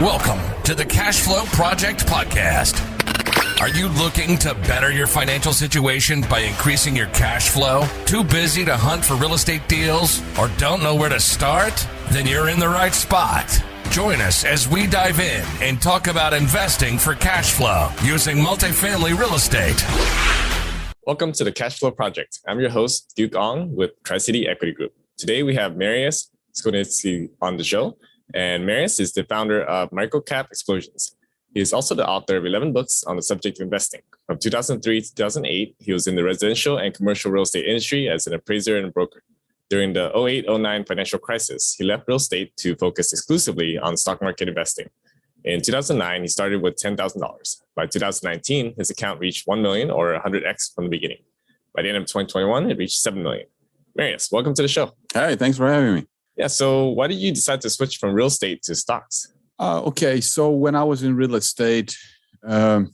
Welcome to the Cash Flow Project Podcast. Are you looking to better your financial situation by increasing your cash flow? Too busy to hunt for real estate deals or don't know where to start? Then you're in the right spot. Join us as we dive in and talk about investing for cash flow using multifamily real estate. Welcome to the Cash Flow Project. I'm your host, Duc Ong with Tri-City Equity Group. Today we have Marius Skonieczny on the show. And Marius is the founder of MicroCap Explosions. He is also the author of 11 books on the subject of investing. From 2003 to 2008, he was in the residential and commercial real estate industry as an appraiser and broker. During the 08-09 financial crisis, he left real estate to focus exclusively on stock market investing. In 2009, he started with $10,000. By 2019, his account reached 1 million or 100x from the beginning. By the end of 2021, it reached 7 million. Marius, welcome to the show. Hey, thanks for having me. Yeah, so why did you decide to switch from real estate to stocks? Okay, so when I was in real estate, I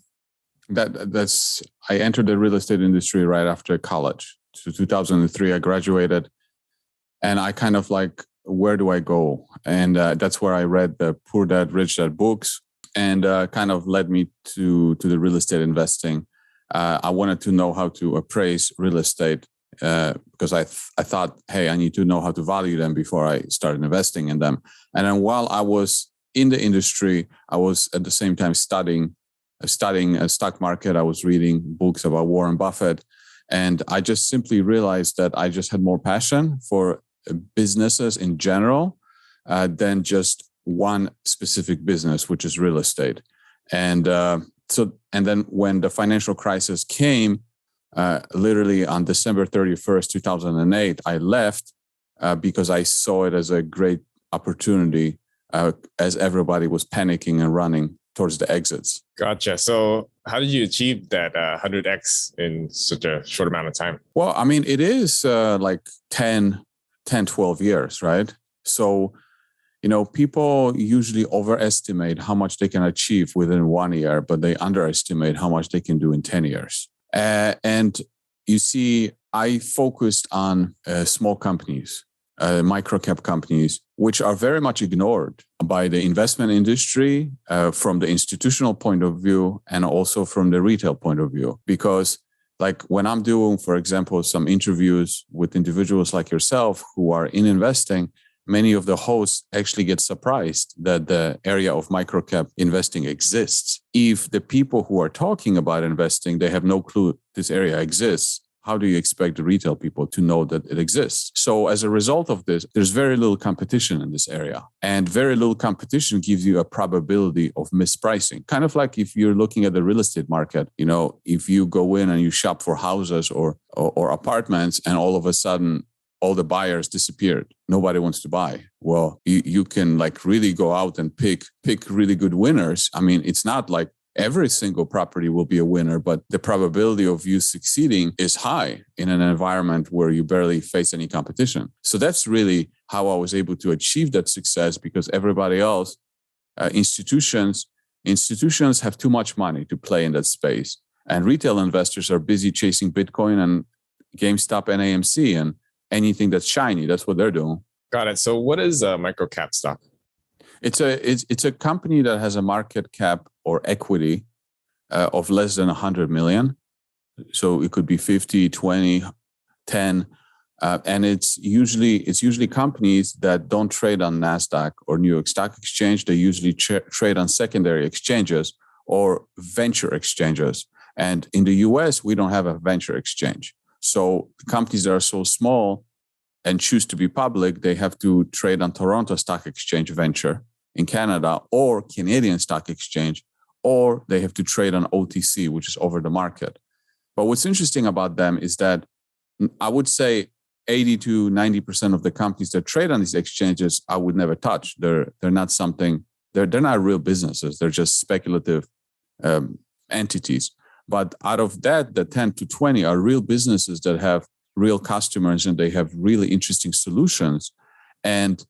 entered the real estate industry right after college. So 2003, I graduated, and I kind of like, where do I go? And that's where I read the Poor Dad, Rich Dad books, and kind of led me to the real estate investing. I wanted to know how to appraise real estate. Because I thought, hey, I need to know how to value them before I started investing in them. And then while I was in the industry, I was at the same time studying a stock market. I was reading books about Warren Buffett. And I just simply realized that I just had more passion for businesses in general than just one specific business, which is real estate. And then when the financial crisis came, literally on December 31st, 2008, I left because I saw it as a great opportunity as everybody was panicking and running towards the exits. Gotcha. So how did you achieve that 100x in such a short amount of time? Well, I mean, it is like 10, 12 years, right? So, people usually overestimate how much they can achieve within 1 year, but they underestimate how much they can do in 10 years. And you see, I focused on small companies, microcap companies, which are very much ignored by the investment industry from the institutional point of view and also from the retail point of view. Because like when I'm doing, for example, some interviews with individuals like yourself who are in investing, many of the hosts actually get surprised that the area of microcap investing exists. If the people who are talking about investing, they have no clue this area exists, how do you expect the retail people to know that it exists? So as a result of this, there's very little competition in this area. And very little competition gives you a probability of mispricing. Kind of like if you're looking at the real estate market, if you go in and you shop for houses or apartments and all of a sudden, all the buyers disappeared. Nobody wants to buy. Well, you can like really go out and pick really good winners. I mean, it's not like every single property will be a winner, but the probability of you succeeding is high in an environment where you barely face any competition. So that's really how I was able to achieve that success, because everybody else, institutions have too much money to play in that space. And retail investors are busy chasing Bitcoin and GameStop and AMC and anything that's shiny. That's what they're doing. Got it. So what is a microcap stock? It's a company that has a market cap or equity of less than 100 million. So it could be 50, 20, 10. And it's usually companies that don't trade on NASDAQ or New York Stock Exchange. They usually trade on secondary exchanges or venture exchanges. And in the US, we don't have a venture exchange. So companies that are so small and choose to be public, they have to trade on Toronto Stock Exchange Venture in Canada or Canadian Stock Exchange, or they have to trade on OTC, which is over the market. But what's interesting about them is that I would say 80 to 90% of the companies that trade on these exchanges, I would never touch. They're not real businesses. They're just speculative entities. But out of that, the 10 to 20 are real businesses that have real customers and they have really interesting solutions. And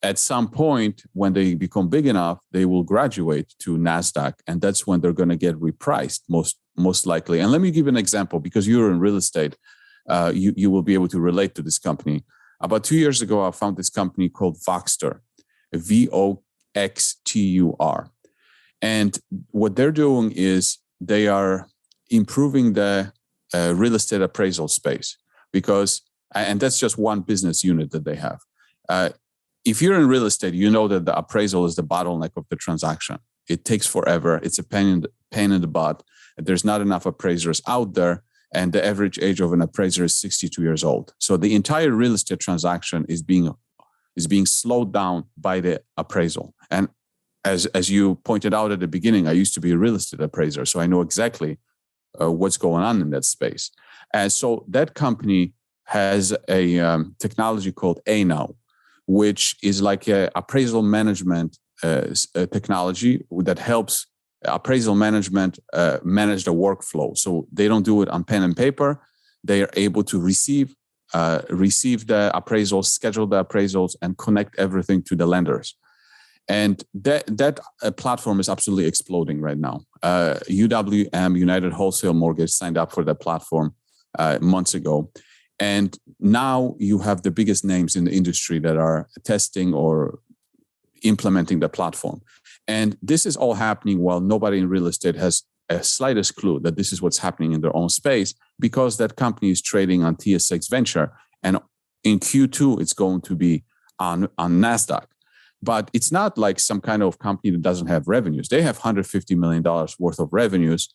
at some point, when they become big enough, they will graduate to NASDAQ. And that's when they're going to get repriced most likely. And let me give you an example, because you're in real estate, you will be able to relate to this company. About 2 years ago, I found this company called Voxter, XTUR. And what they're doing is they are improving the real estate appraisal space because, and that's just one business unit that they have. If you're in real estate, you know that the appraisal is the bottleneck of the transaction. It takes forever. It's a pain in the butt. There's not enough appraisers out there. And the average age of an appraiser is 62 years old. So the entire real estate transaction is being slowed down by the appraisal. And as you pointed out at the beginning, I used to be a real estate appraiser, so I know exactly what's going on in that space. And so that company has a technology called ANOW, which is like a appraisal management technology that helps appraisal management manage the workflow. So they don't do it on pen and paper. They are able to receive the appraisals, schedule the appraisals, and connect everything to the lenders. And that platform is absolutely exploding right now. UWM, United Wholesale Mortgage, signed up for that platform months ago. And now you have the biggest names in the industry that are testing or implementing the platform. And this is all happening while nobody in real estate has a slightest clue that this is what's happening in their own space, because that company is trading on TSX Venture. And in Q2, it's going to be on NASDAQ. But it's not like some kind of company that doesn't have revenues. They have $150 million worth of revenues.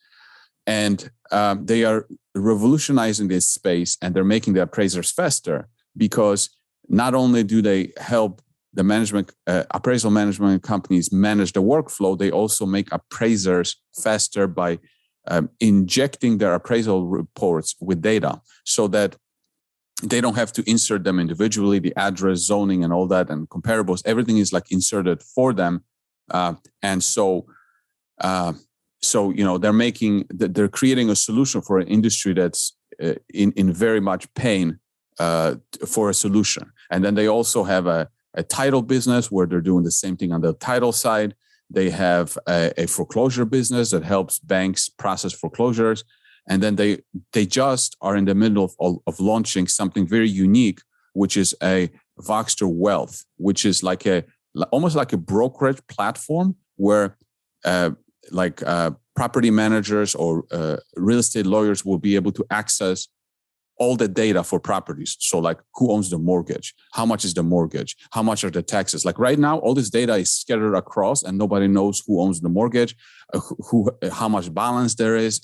And they are revolutionizing this space, and they're making the appraisers faster, because not only do they help the appraisal management companies manage the workflow, they also make appraisers faster by injecting their appraisal reports with data so that they don't have to insert them individually, the address, zoning, and all that, and comparables. Everything is like inserted for them. So they're creating a solution for an industry that's in very much pain for a solution. And then they also have a title business where they're doing the same thing on the title side. They have a foreclosure business that helps banks process foreclosures. And then they just are in the middle of launching something very unique, which is a Voxter Wealth, which is almost like a brokerage platform where property managers or real estate lawyers will be able to access all the data for properties. So like, who owns the mortgage? How much is the mortgage? How much are the taxes? Like right now, all this data is scattered across and nobody knows who owns the mortgage, how much balance there is.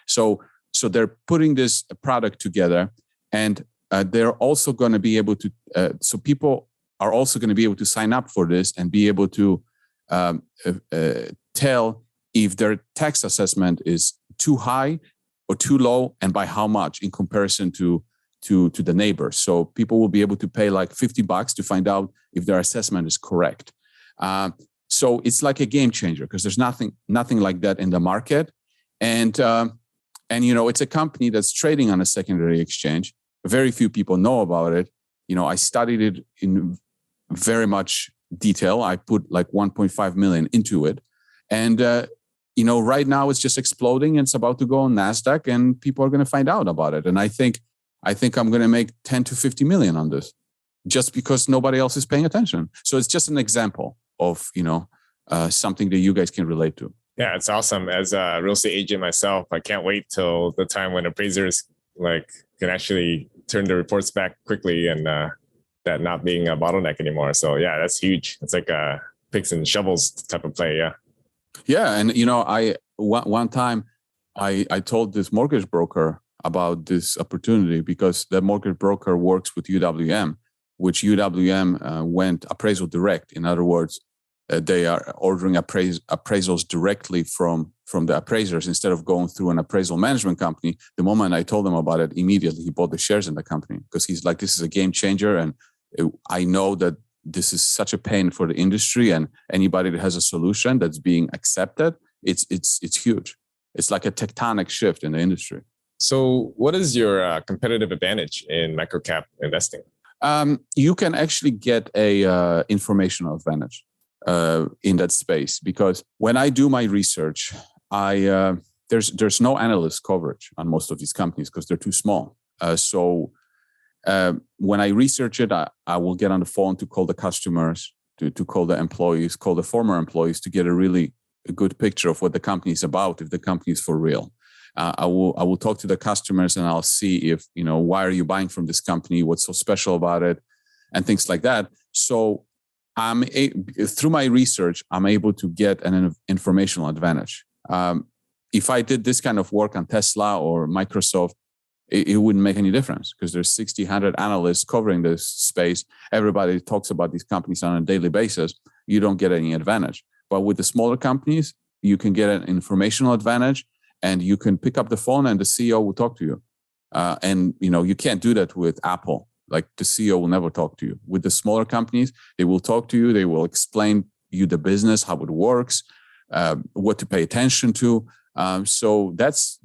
So they're putting this product together, and they're also going to be able to, so people are also going to be able to sign up for this and be able to tell if their tax assessment is too high or too low, and by how much in comparison to the neighbors. So people will be able to pay like $50 to find out if their assessment is correct. So it's like a game changer, because there's nothing like that in the market. And it's a company that's trading on a secondary exchange. Very few people know about it. I studied it in very much detail. I put like 1.5 million into it. And, right now it's just exploding, and it's about to go on NASDAQ, and people are going to find out about it. And I think I'm going to make 10 to 50 million on this just because nobody else is paying attention. So it's just an example of, something that you guys can relate to. Yeah, it's awesome. As a real estate agent myself, I can't wait till the time when appraisers can actually turn the reports back quickly, and that not being a bottleneck anymore. So yeah, that's huge. It's like a picks and shovels type of play. Yeah. Yeah, and one time I told this mortgage broker about this opportunity, because the mortgage broker works with UWM, which UWM went appraisal direct. In other words, they are ordering appraisals directly from the appraisers instead of going through an appraisal management company. The moment I told him about it, immediately he bought the shares in the company, because he's like, this is a game changer. And I know that this is such a pain for the industry, and anybody that has a solution that's being accepted, it's huge. It's like a tectonic shift in the industry. So what is your competitive advantage in microcap investing? You can actually get a informational advantage in that space, because when I do my research, there's no analyst coverage on most of these companies because they're too small. So when I research it, I will get on the phone to call the customers to call the employees, call the former employees to get a good picture of what the company is about, if the company is for real. I will talk to the customers and I'll see if, why are you buying from this company? What's so special about it? And things like that. So through my research, I'm able to get an informational advantage. If I did this kind of work on Tesla or Microsoft, it wouldn't make any difference because there's 60, 100 analysts covering this space. Everybody talks about these companies on a daily basis. You don't get any advantage. But with the smaller companies, you can get an informational advantage and you can pick up the phone and the CEO will talk to you. And you can't do that with Apple. Like the CEO will never talk to you. With the smaller companies, they will talk to you. They will explain you the business, how it works, what to pay attention to. So that's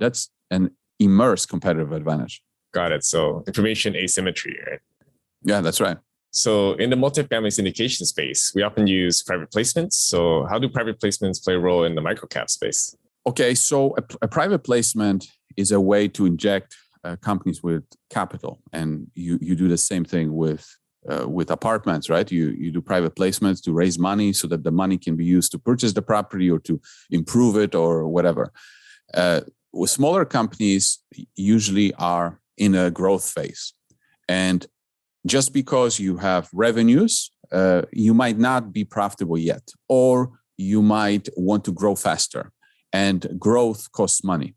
an immense competitive advantage. Got it. So information asymmetry, right? Yeah, that's right. So in the multifamily syndication space, we often use private placements. So how do private placements play a role in the microcap space? Okay, so a private placement is a way to inject companies with capital, and you do the same thing with apartments, right? You do private placements to raise money so that the money can be used to purchase the property or to improve it or whatever. With smaller companies, usually are in a growth phase, and just because you have revenues, you might not be profitable yet, or you might want to grow faster, and growth costs money.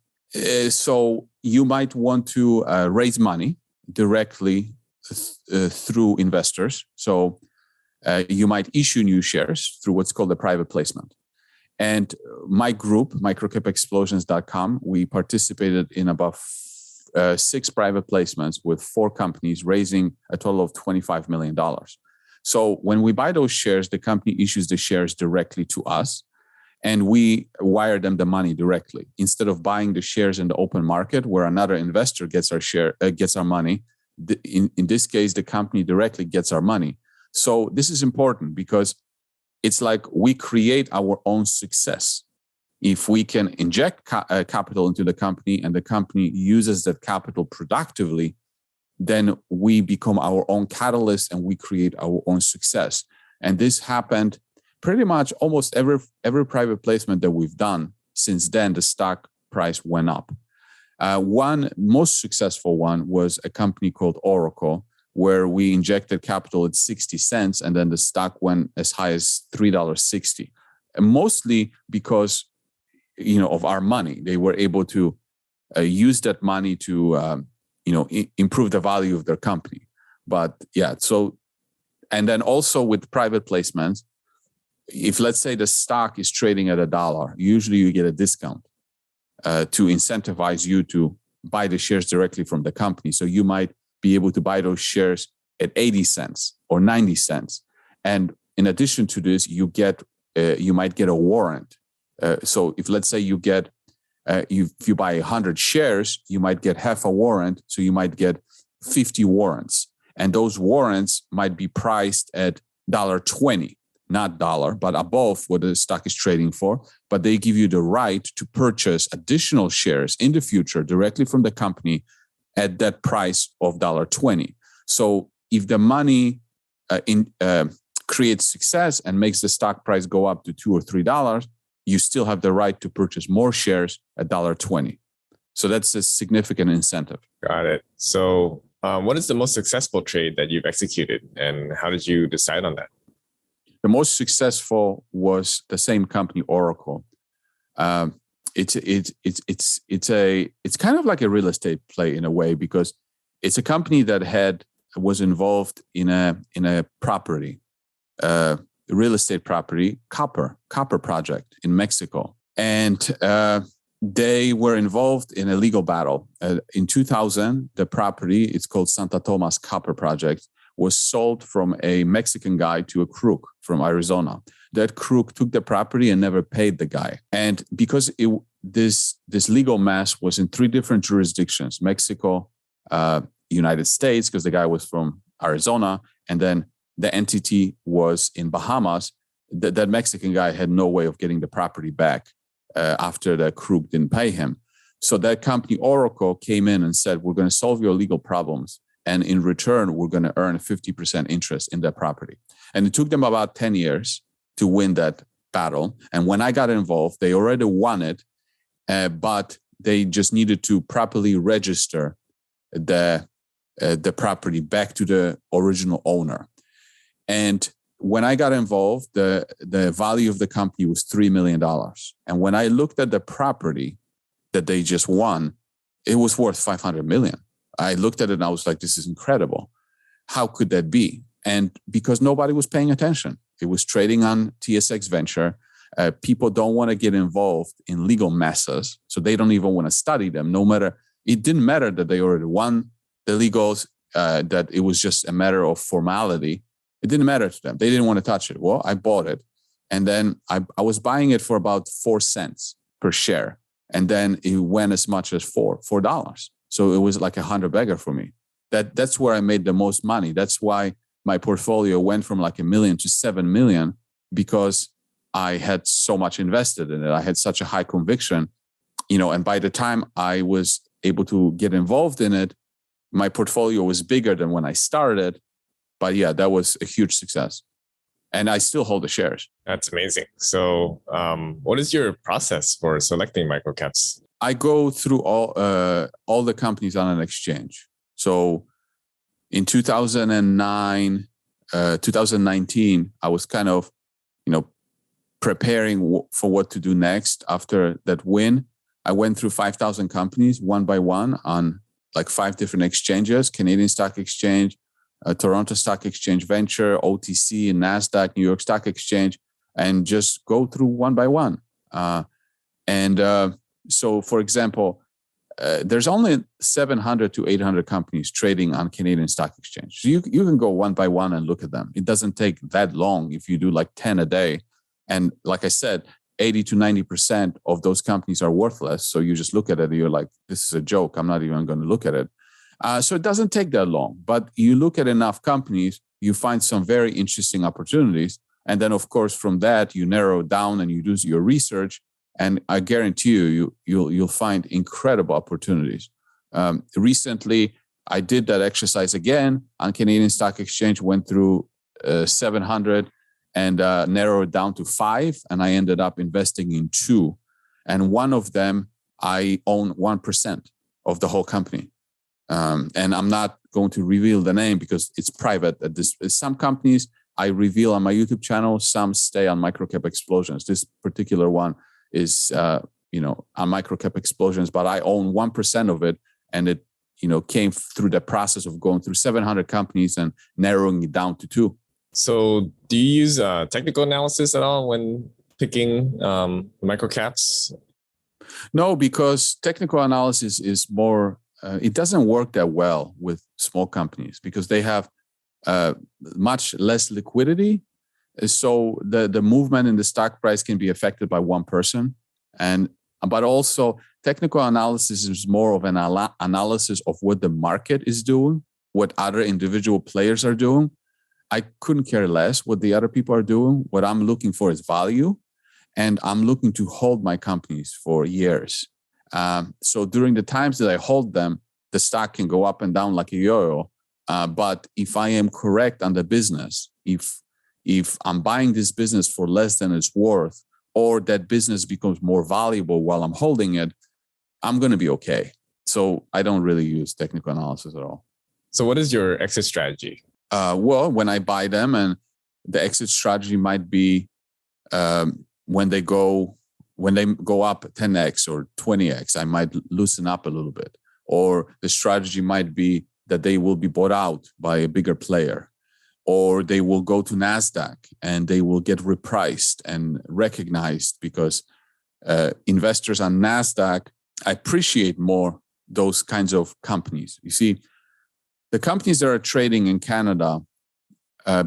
So you might want to raise money directly through investors. So you might issue new shares through what's called a private placement. And my group, microcapexplosions.com, we participated in about 6 private placements with 4 companies, raising a total of $25 million. So when we buy those shares, the company issues the shares directly to us, and we wire them the money directly instead of buying the shares in the open market where another investor gets our money. In this case, the company directly gets our money. So this is important because it's like we create our own success. If we can inject capital into the company and the company uses that capital productively, then we become our own catalyst and we create our own success. And this happened pretty much almost every private placement that we've done. Since then, the stock price went up. One most successful one was a company called Oracle, where we injected capital at 60 cents and then the stock went as high as $3.60. And mostly because of our money. They were able to use that money to improve the value of their company. But yeah, so and then also with private placements, if let's say the stock is trading at $1, usually you get a discount to incentivize you to buy the shares directly from the company. So you might be able to buy those shares at 80 cents or 90 cents. And in addition to this, you might get a warrant. So if let's say if you buy 100 shares, you might get half a warrant. So you might get 50 warrants. And those warrants might be priced at $1.20, not dollar, but above what the stock is trading for. But they give you the right to purchase additional shares in the future directly from the company at that price of $1.20. So if the money creates success and makes the stock price go up to $2 or $3, you still have the right to purchase more shares at $1.20. So that's a significant incentive. Got it. So what is the most successful trade that you've executed, and how did you decide on that? The most successful was the same company, Oracle. It's kind of like a real estate play in a way, because it's a company that was involved in a property, real estate property, copper project in Mexico, and they were involved in a legal battle. In 2000, the property, it's called Santa Tomas Copper Project, was sold from a Mexican guy to a crook from Arizona. That crook took the property and never paid the guy. And because this legal mess was in 3 different jurisdictions, Mexico, United States, because the guy was from Arizona, and then the entity was in Bahamas, that Mexican guy had no way of getting the property back after the crook didn't pay him. So that company, Oracle, came in and said, we're going to solve your legal problems. And in return, we're going to earn 50% interest in that property. And it took them about 10 years to win that battle. And when I got involved, they already won it, but they just needed to properly register the property back to the original owner. And when I got involved, the value of the company was $3 million. And when I looked at the property that they just won, it was worth $500 million. I looked at it and I was like, this is incredible. How could that be? And because nobody was paying attention, it was trading on TSX Venture. People don't want to get involved in legal messes, so they don't even want to study them. It didn't matter that they already won the legals, that it was just a matter of formality. It didn't matter to them. They didn't want to touch it. Well, I bought it. And then I was buying it for about 4 cents per share. And then it went as much as $4. So it was like a 100-bagger for me. That's where I made the most money. That's why my portfolio went from like $1 million to $7 million, because I had so much invested in it. I had such a high conviction, and by the time I was able to get involved in it, my portfolio was bigger than when I started. But yeah, that was a huge success. And I still hold the shares. That's amazing. So what is your process for selecting microcaps? I go through all the companies on an exchange. So in 2019, I was kind of, preparing for what to do next after that win. I went through 5,000 companies one by one on like 5 different exchanges: Canadian Stock Exchange, Toronto Stock Exchange Venture, OTC, and NASDAQ, New York Stock Exchange, and just go through one by one. So, for example, there's only 700 to 800 companies trading on Canadian Stock Exchange. So you can go one by one and look at them. It doesn't take that long if you do like 10 a day. And like I said, 80 to 90% of those companies are worthless. So you just look at it and you're like, this is a joke. I'm not even going to look at it. So it doesn't take that long. But you look at enough companies, you find some very interesting opportunities. And then, of course, from that, you narrow down and you do your research. And I guarantee you'll find incredible opportunities. Recently, I did that exercise again on Canadian Stock Exchange, went through 700 and narrowed down to 5. And I ended up investing in 2. And one of them, I own 1% of the whole company. And I'm not going to reveal the name because it's private. Some companies I reveal on my YouTube channel, some stay on MicroCap Explosions. This particular one is, on MicroCap Explosions, but I own 1% of it. And it, came through the process of going through 700 companies and narrowing it down to 2. So do you use technical analysis at all when picking microcaps? No, because technical analysis is more, it doesn't work that well with small companies because they have much less liquidity. So the movement in the stock price can be affected by one person. But also technical analysis is more of an analysis of what the market is doing, what other individual players are doing. I couldn't care less what the other people are doing. What I'm looking for is value, and I'm looking to hold my companies for years. So during the times that I hold them, the stock can go up and down like a yo-yo. But if I am correct on the business, if I'm buying this business for less than it's worth, or that business becomes more valuable while I'm holding it, I'm going to be okay. So I don't really use technical analysis at all. So what is your exit strategy? Well, when I buy them, and the exit strategy might be when they go up 10x or 20x, I might loosen up a little bit. Or the strategy might be that they will be bought out by a bigger player, or they will go to NASDAQ and they will get repriced and recognized because investors on NASDAQ appreciate more those kinds of companies. You see, the companies that are trading in Canada,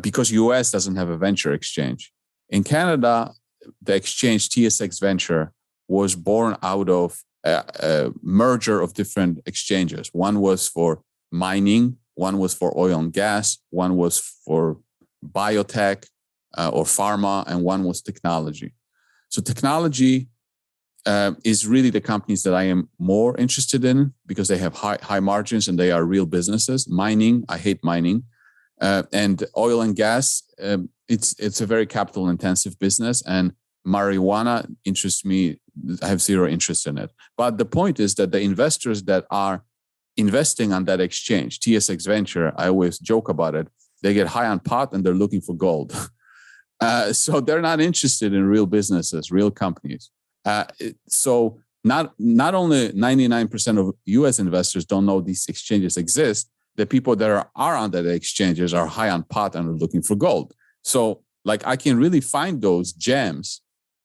because US doesn't have a venture exchange. In Canada, the exchange TSX Venture was born out of a merger of different exchanges. One was for mining, one was for oil and gas, one was for biotech or pharma, and one was technology. So technology is really the companies that I am more interested in because they have high margins and they are real businesses. Mining, I hate mining. And oil and gas, it's a very capital intensive business, and marijuana interests me. I have zero interest in it. But the point is that the investors that are investing on that exchange, TSX Venture, I always joke about it, they get high on pot and they're looking for gold. So they're not interested in real businesses, real companies. So not only 99% of US investors don't know these exchanges exist, the people that are on that exchanges are high on pot and are looking for gold. So like I can really find those gems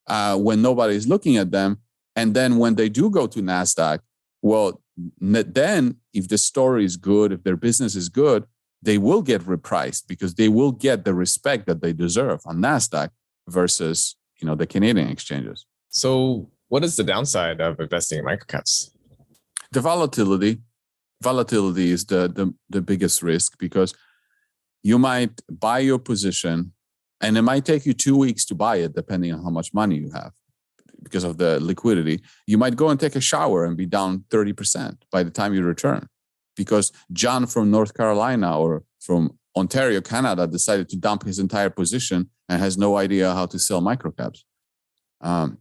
when nobody's looking at them. And then when they do go to NASDAQ, well, then if the story is good, if their business is good, they will get repriced because they will get the respect that they deserve on NASDAQ versus, the Canadian exchanges. So what is the downside of investing in microcaps? The volatility. Volatility is the biggest risk because you might buy your position and it might take you 2 weeks to buy it, depending on how much money you have because of the liquidity. You might go and take a shower and be down 30% by the time you return because John from North Carolina or from Ontario, Canada, decided to dump his entire position and has no idea how to sell microcaps.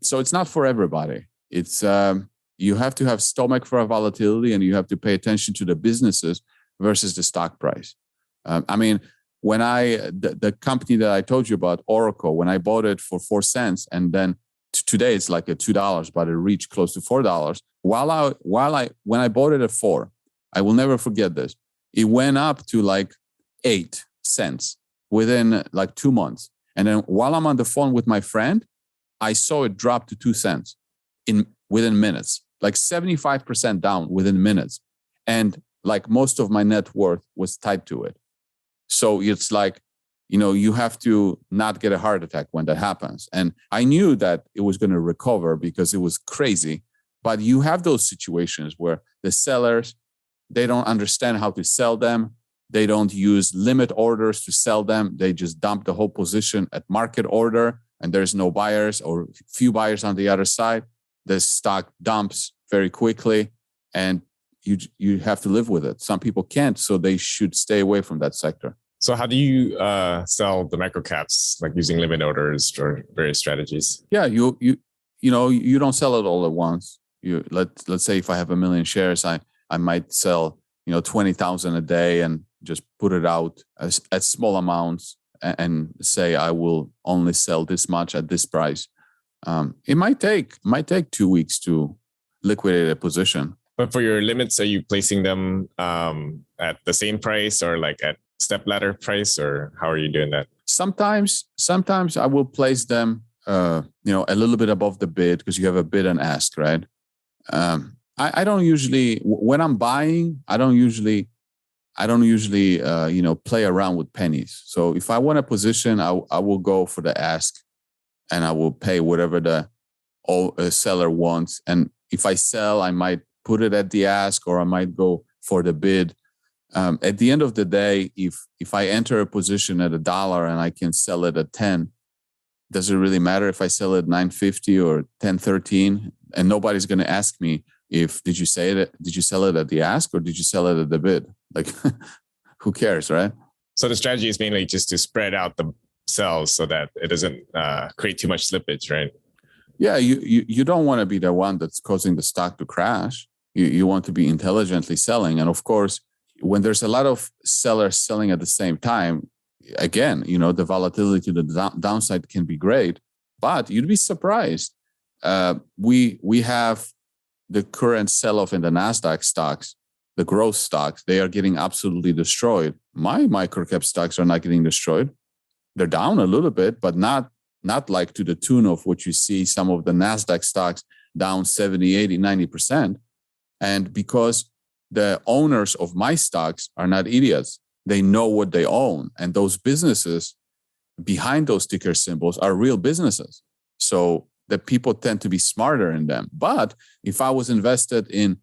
So it's not for everybody. It's you have to have stomach for volatility and you have to pay attention to the businesses versus the stock price. When the company that I told you about, Oracle, when I bought it for 4 cents and then today it's like at $2, but it reached close to $4. When I bought it at 4, I will never forget this. It went up to like 8 cents within like 2 months. And then while I'm on the phone with my friend, I saw it drop to 2 cents within minutes, like 75% down within minutes. And like most of my net worth was tied to it. So it's like, you have to not get a heart attack when that happens. And I knew that it was going to recover because it was crazy. But you have those situations where the sellers, they don't understand how to sell them. They don't use limit orders to sell them. They just dump the whole position at market order and there's no buyers or few buyers on the other side. The stock dumps very quickly and you have to live with it. Some people can't, so they should stay away from that sector. So how do you sell the microcaps, like using limit orders or various strategies? Yeah, you don't sell it all at once. Let's say if I have 1 million shares, I might sell 20,000 a day and just put it out at small amounts and say I will only sell this much at this price. It might take 2 weeks to liquidate a position. But for your limits, are you placing them at the same price or like at step ladder price, or how are you doing that? Sometimes I will place them, a little bit above the bid because you have a bid and ask, right? I don't usually, when I'm buying, I don't usually, play around with pennies. So if I want a position, I will go for the ask and I will pay whatever the seller wants. And if I sell, I might put it at the ask or I might go for the bid. At the end of the day, if I enter a position at $1 and I can sell it at 10, does it really matter if I sell it at 9.50 or 10.13? And nobody's going to ask me did you sell it at the ask or did you sell it at the bid? Like, who cares, right? So the strategy is mainly just to spread out the sells so that it doesn't create too much slippage, right? Yeah, you don't want to be the one that's causing the stock to crash. You want to be intelligently selling, and of course, when there's a lot of sellers selling at the same time, again, the volatility to the downside can be great, but you'd be surprised. We have the current sell-off in the NASDAQ stocks, the growth stocks, they are getting absolutely destroyed. My microcap stocks are not getting destroyed. They're down a little bit, but not like to the tune of what you see some of the NASDAQ stocks down 70, 80, 90%. And because the owners of my stocks are not idiots, they know what they own. And those businesses behind those ticker symbols are real businesses. So the people tend to be smarter in them. But if I was invested in,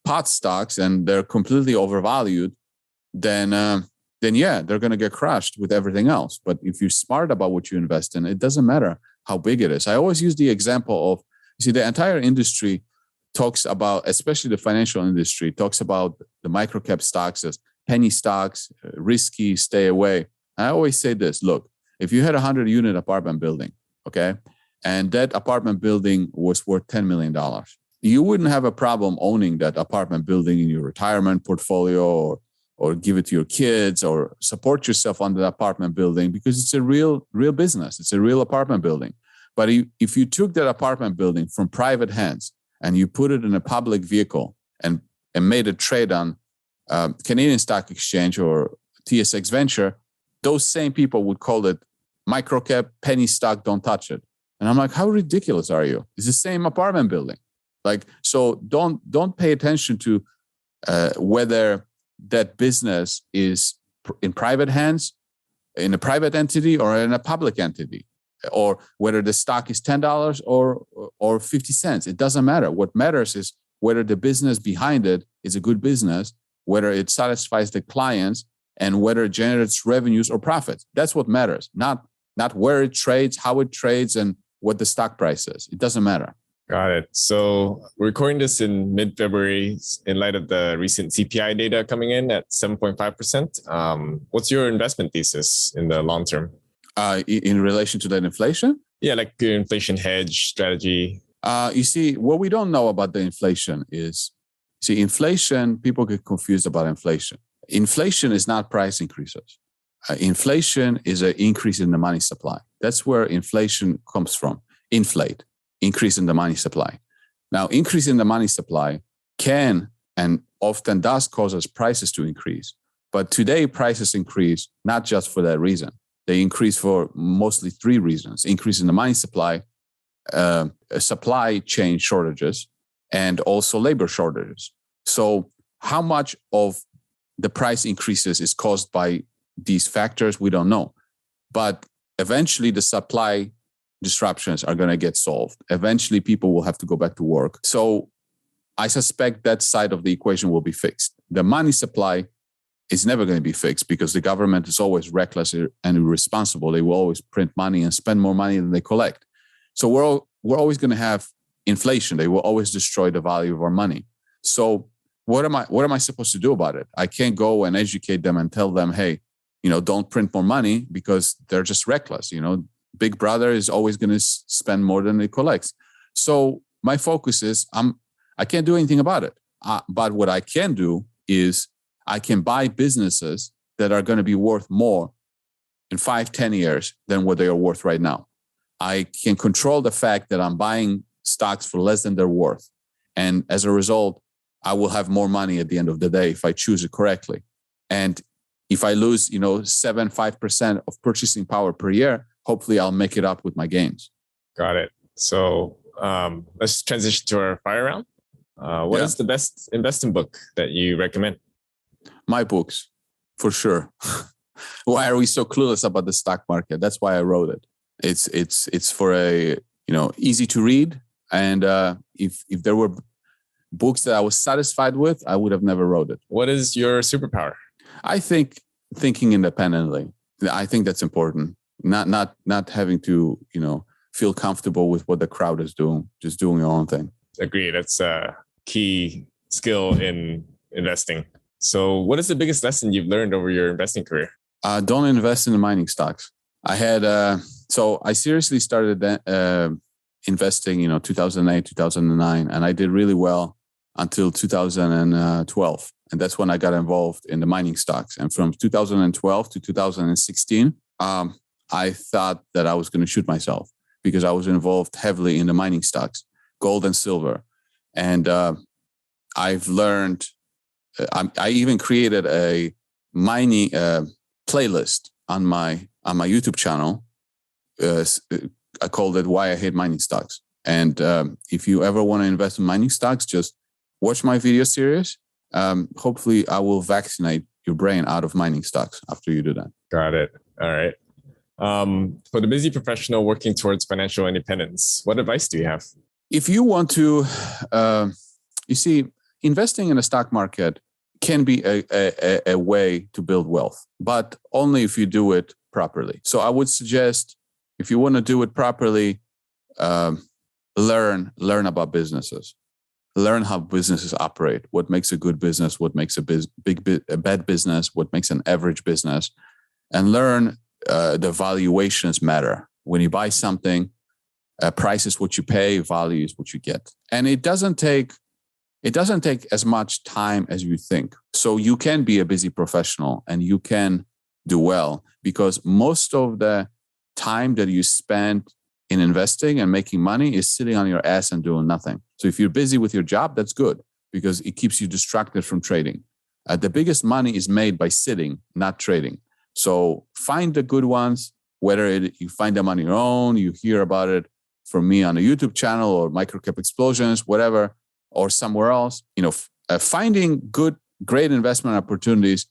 pot stocks and they're completely overvalued, then yeah, they're going to get crushed with everything else. But if you're smart about what you invest in, it doesn't matter how big it is. I always use the example of, you see, the entire industry talks about, especially the financial industry, talks about the microcap stocks as penny stocks, risky, stay away. And I always say this, look, if you had a 100-unit apartment building, okay, and that apartment building was worth $10 million, you wouldn't have a problem owning that apartment building in your retirement portfolio or give it to your kids or support yourself on the apartment building because it's a real business. It's a real apartment building. But if you took that apartment building from private hands and you put it in a public vehicle and made a trade on Canadian Stock Exchange or TSX Venture, those same people would call it microcap, penny stock, don't touch it. And I'm like, how ridiculous are you? It's the same apartment building. Like, so don't pay attention to whether that business is in private hands, in a private entity, or in a public entity, or whether the stock is $10 or 50 cents. It doesn't matter. What matters is whether the business behind it is a good business, whether it satisfies the clients, and whether it generates revenues or profits. That's what matters, not where it trades, how it trades, and what the stock price is. It doesn't matter. Got it. So we're recording this in mid-February in light of the recent CPI data coming in at 7.5%. What's your investment thesis in the long term? In relation to that inflation? Yeah, like your inflation hedge strategy. You see, what we don't know about the inflation is, inflation, people get confused about inflation. Inflation is not price increases. Inflation is an increase in the money supply. That's where inflation comes from. Inflate. Increase in the money supply. Now, increase in the money supply can and often does cause prices to increase. But today, prices increase not just for that reason. They increase for mostly three reasons: increase in the money supply, supply chain shortages, and also labor shortages. So how much of the price increases is caused by these factors, we don't know. But eventually, the supply disruptions are going to get solved. Eventually, people will have to go back to work. So I suspect that side of the equation will be fixed. The money supply is never going to be fixed because the government is always reckless and irresponsible. They will always print money and spend more money than they collect. So we're always going to have inflation. They will always destroy the value of our money. So what am I supposed to do about it? I can't go and educate them and tell them, hey, don't print more money because they're just reckless. Big brother is always going to spend more than it collects. So my focus is I can't do anything about it. But what I can do is I can buy businesses that are going to be worth more in 5-10 years than what they are worth right now. I can control the fact that I'm buying stocks for less than they're worth. And as a result, I will have more money at the end of the day if I choose it correctly. And if I lose, 5% of purchasing power per year, hopefully I'll make it up with my gains. Got it. So let's transition to our fire round. What is the best investing book that you recommend? My books, for sure. Why are we so clueless about the stock market? That's why I wrote it. It's for a easy to read, and if there were books that I was satisfied with, I would have never wrote it. What is your superpower? I think thinking independently. I think that's important. Not having to feel comfortable with what the crowd is doing, just doing your own thing. Agree. That's a key skill in investing. So what is the biggest lesson you've learned over your investing career? Don't invest in the mining stocks. I had, so I seriously started investing, 2008, 2009, and I did really well until 2012. And that's when I got involved in the mining stocks. And from 2012 to 2016, I thought that I was going to shoot myself because I was involved heavily in the mining stocks, gold and silver. And I've learned, I even created a mining playlist on my YouTube channel. I called it Why I Hate Mining Stocks. And if you ever want to invest in mining stocks, just watch my video series. Hopefully I will vaccinate your brain out of mining stocks after you do that. Got it. All right. For the busy professional working towards financial independence, what advice do you have? If you want to, investing in the stock market can be a way to build wealth, but only if you do it properly. So I would suggest if you want to do it properly, learn about businesses. Learn how businesses operate. What makes a good business? What makes a bad business? What makes an average business? And learn the valuations matter. When you buy something, price is what you pay, value is what you get. And it doesn't take as much time as you think. So you can be a busy professional and you can do well, because most of the time that you spend in investing and making money is sitting on your ass and doing nothing. So if you're busy with your job, that's good, because it keeps you distracted from trading. The biggest money is made by sitting, not trading. So find the good ones, whether you find them on your own, you hear about it from me on a YouTube channel or MicroCap Explosions, whatever, or somewhere else. Finding great investment opportunities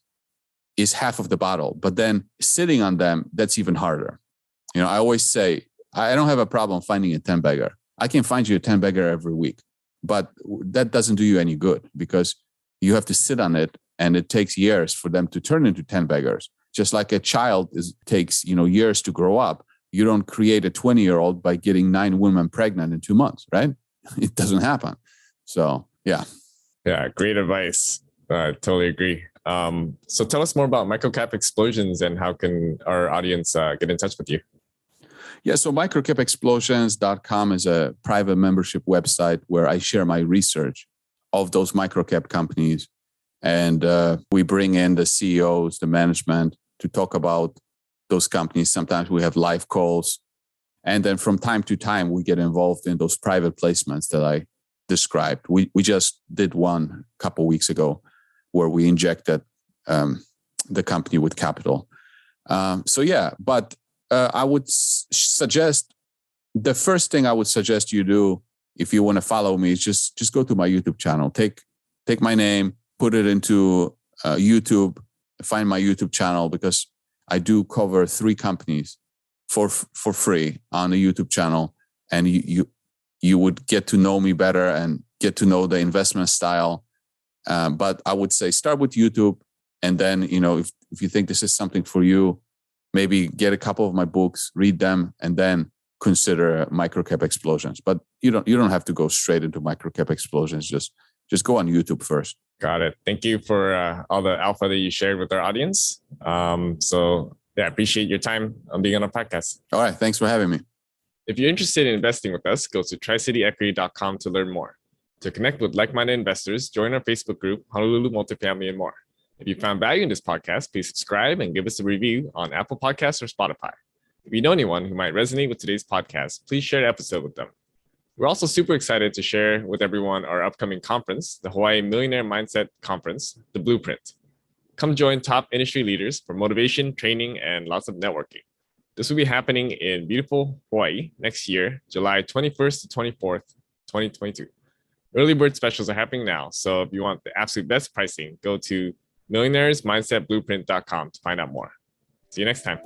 is half of the battle, but then sitting on them, that's even harder. I always say, I don't have a problem finding a 10-bagger. I can find you a 10-bagger every week, but that doesn't do you any good, because you have to sit on it and it takes years for them to turn into 10-baggers. Just like a child takes years to grow up. You don't create a 20-year-old by getting 9 women pregnant in 2 months, right? It doesn't happen. So, yeah. Yeah, great advice. I totally agree. So tell us more about MicroCap Explosions and how can our audience get in touch with you? Yeah, so microcapexplosions.com is a private membership website where I share my research of those microcap companies. And we bring in the CEOs, the management, to talk about those companies. Sometimes we have live calls. And then from time to time, we get involved in those private placements that I described. We just did one a couple of weeks ago where we injected the company with capital. But I would suggest, the first thing I would suggest you do if you want to follow me is just go to my YouTube channel. Take my name, put it into YouTube, find my YouTube channel, because I do cover 3 companies for free on the YouTube channel, and you would get to know me better and get to know the investment style. But I would say start with YouTube, and then if you think this is something for you, maybe get a couple of my books, read them, and then consider MicroCap Explosions. But you don't have to go straight into MicroCap Explosions. Just go on YouTube first. Got it. Thank you for all the alpha that you shared with our audience. I appreciate your time on being on our podcast. All right. Thanks for having me. If you're interested in investing with us, go to tricityequity.com to learn more. To connect with like-minded investors, join our Facebook group, Honolulu Multifamily, and more. If you found value in this podcast, please subscribe and give us a review on Apple Podcasts or Spotify. If you know anyone who might resonate with today's podcast, please share the episode with them. We're also super excited to share with everyone our upcoming conference, the Hawaii Millionaire Mindset Conference, The Blueprint. Come join top industry leaders for motivation, training, and lots of networking. This will be happening in beautiful Hawaii next year, July 21st to 24th, 2022. Early bird specials are happening now, so if you want the absolute best pricing, go to millionairesmindsetblueprint.com to find out more. See you next time.